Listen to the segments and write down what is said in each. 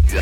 Hello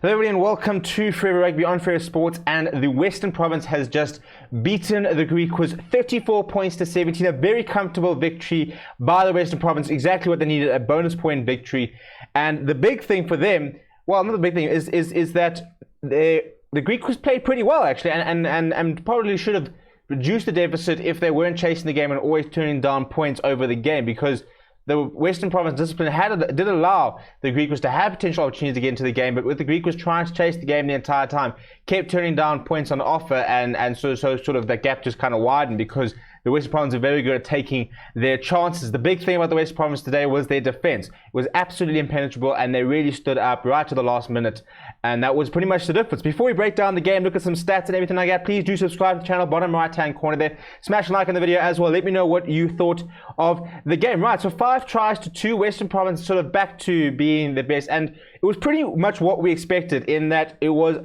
everybody and welcome to Forever Rugby on Forever Sports. And the Western Province has just beaten the Griquas 34 points to 17. A very comfortable victory by the Western Province, exactly what they needed, a bonus point victory. And the big thing for them, well, not the big thing, is that the Griquas played pretty well actually, and probably should have reduced the deficit if they weren't chasing the game and always turning down points over the game, because the Western Province discipline did allow the Griquas to have potential opportunities to get into the game, but with the Griquas trying to chase the game the entire time, kept turning down points on offer, and so sort of that gap just kind of widened because the Western Province are very good at taking their chances. The big thing about the Western Province today was their defense. It was absolutely impenetrable, and they really stood up right to the last minute, and that was pretty much the difference. Before we break down the game, look at some stats and everything like that, please do subscribe to the channel, bottom right hand corner there. Smash a like on the video as well. Let me know what you thought of the game. Right, so 5 tries to 2, Western Province sort of back to being the best, and it was pretty much what we expected, in that it was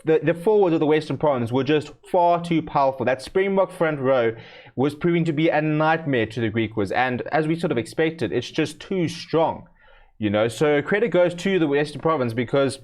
the forwards of the Western Province were just far too powerful. That Springbok front row was proving to be a nightmare to the Griquas, and as we sort of expected, it's just too strong, you know. So credit goes to the Western Province, because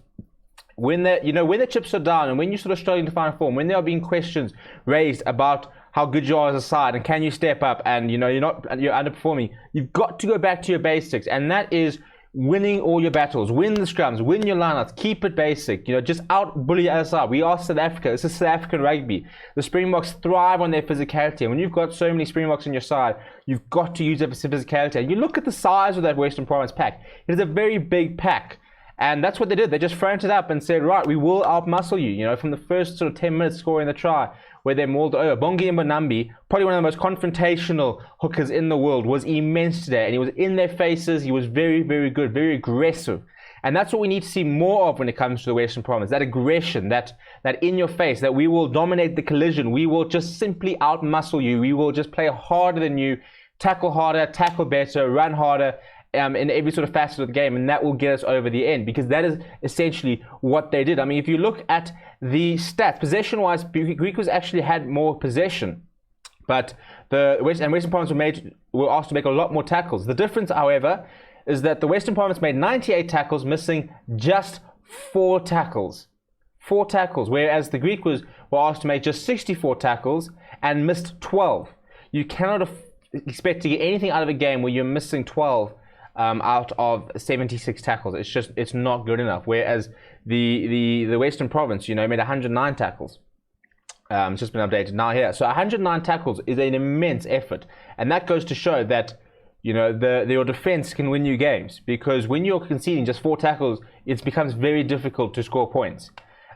when the chips are down and when you're sort of struggling to find form, when there are being questions raised about how good you are as a side and can you step up, and you're underperforming, you've got to go back to your basics, and that is winning all your battles, win the scrums, win your lineouts, keep it basic, just out bully the other side. We are South Africa. This is South African rugby. The Springboks thrive on their physicality, and when you've got so many Springboks on your side, you've got to use that physicality. And you look at the size of that Western Province pack. It is a very big pack, and that's what they did. They just fronted up and said, right, we will outmuscle you. From the first sort of 10 minutes scoring the try, where they mauled over. Bongi Mbonambi, probably one of the most confrontational hookers in the world, was immense today, and he was in their faces. He was very, very good, very aggressive, and that's what we need to see more of when it comes to the Western Province. That aggression, that in your face, that we will dominate the collision. We will just simply outmuscle you. We will just play harder than you, tackle harder, tackle better, run harder, in every sort of facet of the game, and that will get us over the end, because that is essentially what they did. I mean, if you look at the stats, possession-wise, Griquas actually had more possession, but the Western Province were asked to make a lot more tackles. The difference, however, is that the Western Province made 98 tackles, missing just 4 tackles. 4 tackles, whereas the Griquas were asked to make just 64 tackles and missed 12. You cannot expect to get anything out of a game where you're missing 12 out of 76 tackles. It's not good enough. Whereas the Western Province, made 109 tackles. It's just been updated now here. So 109 tackles is an immense effort, and that goes to show that your defense can win you games, because when you're conceding just 4 tackles, it becomes very difficult to score points.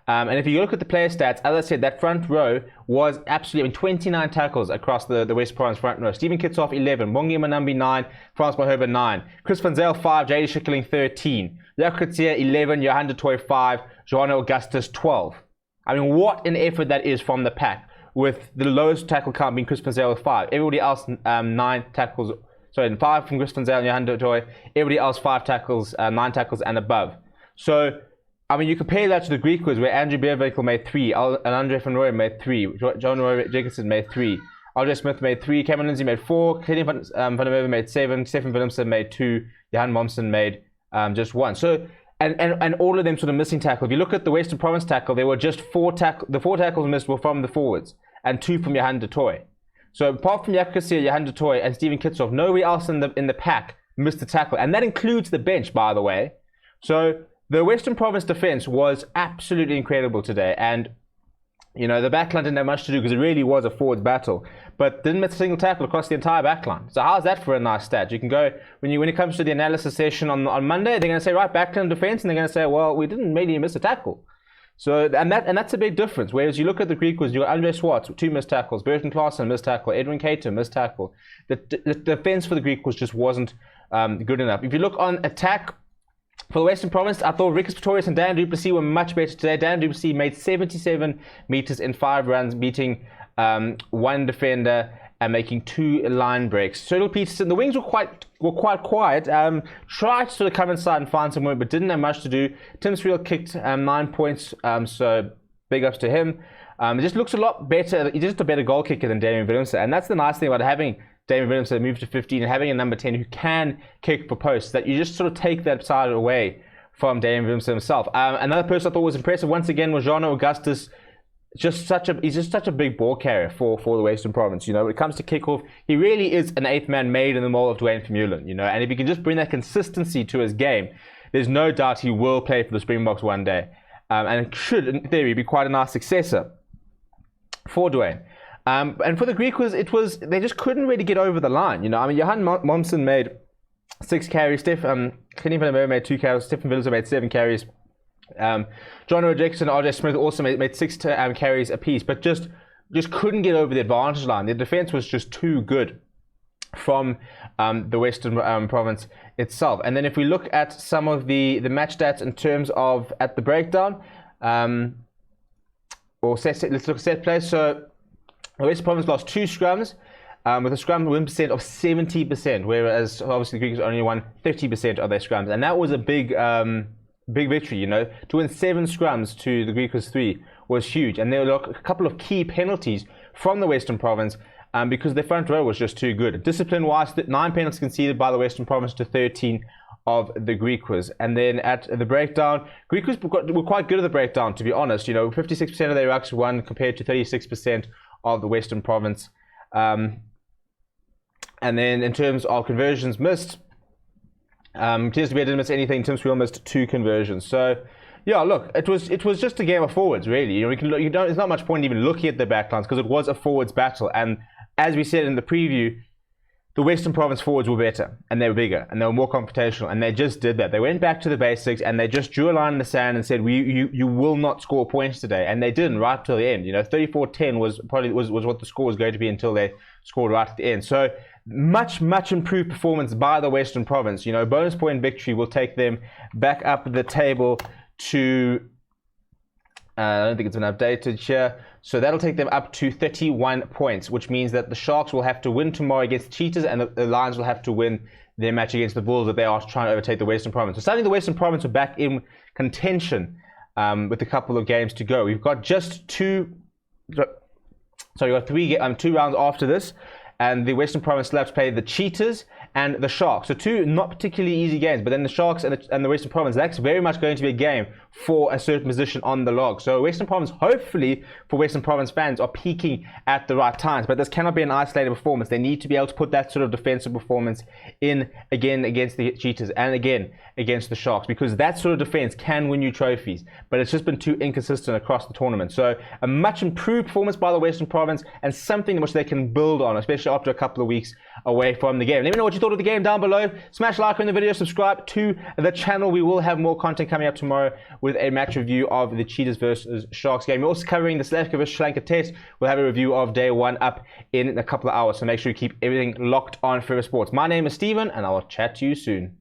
And if you look at the player stats, as I said, that front row was absolutely 29 tackles across the West Province front row. Stephen Kitsoff 11, Bongi Mbonambi 9, Frans Mahova 9, Chris van Zyl 5, JD Schikkeling 13, Jaco Coetzee 11, Johan de Tooy 5, Johan Augustus 12. I mean, what an effort that is from the pack, with the lowest tackle count being Chris van Zyl with 5. Everybody else 9 tackles, sorry, 5 from Chris van Zyl and Johan de Tooy. Everybody else 5 tackles, 9 tackles and above. So, I mean, you compare that to the Griquas, where Andrew Beerwinkel made 3, and Andre van Rooyen made 3, John Roy Jacobson made 3, RJ Smith made 3, Cameron Lindsay made 4, Kenny van der Merwe made 7, Stefan Willemsen made 2, Johan Momsen made just 1. So, and all of them sort of missing tackle. If you look at the Western Province tackle, there were just 4 tackles. The 4 tackles missed were from the forwards, and 2 from Johan de Tooy. So apart from Jaco Coetzee, Johan de Tooy, and Stephen Kitsoff, nobody else in the pack missed the tackle, and that includes the bench, by the way. So the Western Province defense was absolutely incredible today, and the backline didn't have much to do, because it really was a forwards battle, but didn't miss a single tackle across the entire backline. So how's that for a nice stat? You can go, when it comes to the analysis session on Monday, they're going to say, right, backline defense, and they're going to say, well, we didn't really miss a tackle. So, and that's a big difference. Whereas you look at the Griquas, you got Andre Swartz with 2 missed tackles, Burton Klaassen missed tackle, Edwin Cater missed tackle. The defense for the Griquas just wasn't good enough. If you look on attack, for the Western Province, I thought Rikus Pretorius and Dan du Plessis were much better today. Dan du Plessis made 77 meters in 5 runs, beating 1 defender and making 2 line breaks. Cyril Peterson, the wings were quite quiet. Tried to sort of come inside and find some work, but didn't have much to do. Tim Sreel kicked 9 points, so big ups to him. It just looks a lot better. He's just a better goal kicker than Damian Willemse, and that's the nice thing about having David Williamson moved to 15 and having a number 10 who can kick for posts, that you just sort of take that side away from David Williamson himself. Another person I thought was impressive once again was Jean Augustus. He's just such a big ball carrier for the Western Province. You know, when it comes to kickoff, he really is an eighth man made in the mold of Dwayne Vermeulen. You know, and if he can just bring that consistency to his game, there's no doubt he will play for the Springboks one day, and it should, in theory, be quite a nice successor for Dwayne. And for the Griquas, they just couldn't really get over the line. You know, I mean, Johan Momsen made 6 carries, Kenny van der Merwe made 2 carries, Stefan Villiers made 7 carries. John Rodriguez and RJ Smith also made 6 carries apiece, but just couldn't get over the advantage line. The defense was just too good from the Western Province itself. And then if we look at some of the match stats in terms of at the breakdown, let's look at set play. So the Western Province lost 2 scrums with a scrum win percent of 70%, whereas obviously the Greeks only won 30% of their scrums, and that was a big victory. You know, to win 7 scrums to the Griquas 3 was huge, and there were a couple of key penalties from the Western Province because their front row was just too good. Discipline-wise, 9 penalties conceded by the Western Province to 13 of the Griquas. And then at the breakdown, Griquas were quite good at the breakdown, to be honest. You know, 56% of their rucks won compared to 36% of the Western Province. And then in terms of conversions missed, Tears didn't miss anything. Tim Swiel missed 2 conversions. So, yeah, look, it was just a game of forwards, really. You know, there's not much point even looking at the backlines because it was a forwards battle. And as we said in the preview, the Western Province forwards were better, and they were bigger, and they were more confrontational, and they just did that. They went back to the basics, and they just drew a line in the sand and said, you will not score points today. And they didn't right till the end. You know, 34-10 was what the score was going to be until they scored right at the end. So much improved performance by the Western Province. You know, bonus point victory will take them back up the table to I don't think it's been updated here. So that'll take them up to 31 points, which means that the Sharks will have to win tomorrow against the Cheetahs, and the Lions will have to win their match against the Bulls that they are trying to overtake the Western Province. So suddenly the Western Province are back in contention with a couple of games to go. We've got just 2 rounds after this, and the Western Province will have to play the Cheetahs and the Sharks. So 2 not particularly easy games, but then the Sharks and the Western Province, that's very much going to be a game for a certain position on the log. So Western Province, hopefully for Western Province fans, are peaking at the right times, but this cannot be an isolated performance. They need to be able to put that sort of defensive performance in again against the Cheetahs and again against the Sharks, because that sort of defense can win you trophies, but it's just been too inconsistent across the tournament. So a much improved performance by the Western Province, and something which they can build on, especially after a couple of weeks away from the game. Let me know what you thought of the game down below. Smash like on the video, subscribe to the channel. We will have more content coming up tomorrow with a match review of the Cheetahs versus Sharks game. We're also covering the South Africa versus Sri Lanka test. We'll have a review of day 1 up in a couple of hours, so make sure you keep everything locked on Forever Sports. My name is Steven, and I'll chat to you soon.